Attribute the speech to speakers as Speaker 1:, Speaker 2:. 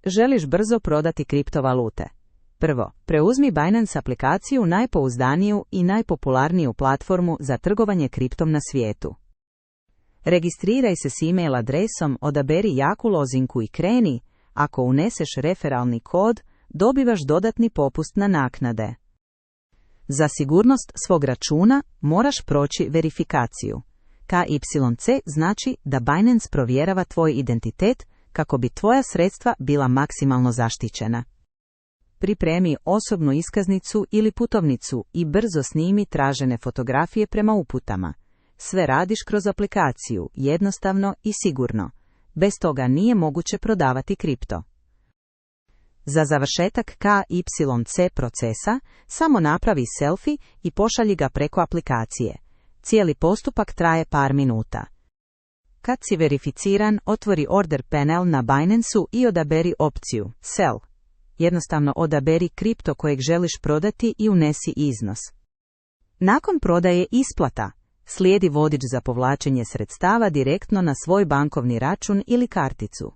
Speaker 1: Želiš brzo prodati kriptovalute? Prvo, preuzmi Binance aplikaciju, najpouzdaniju i najpopularniju platformu za trgovanje kriptom na svijetu. Registriraj se s e-mail adresom, odaberi jaku lozinku i kreni. Ako uneseš referalni kod, dobivaš dodatni popust na naknade. Za sigurnost svog računa moraš proći verifikaciju. KYC znači da Binance provjerava tvoj identitet kako bi tvoja sredstva bila maksimalno zaštićena. Pripremi osobnu iskaznicu ili putovnicu i brzo snimi tražene fotografije prema uputama. Sve radiš kroz aplikaciju, jednostavno i sigurno. Bez toga nije moguće prodavati kripto. Za završetak KYC procesa samo napravi selfie i pošalji ga preko aplikacije. Cijeli postupak traje par minuta. Kad si verificiran, otvori order panel na Binance-u i odaberi opciju Sell. Jednostavno odaberi kripto kojeg želiš prodati i unesi iznos. Nakon prodaje isplata, slijedi vodič za povlačenje sredstava direktno na svoj bankovni račun ili karticu.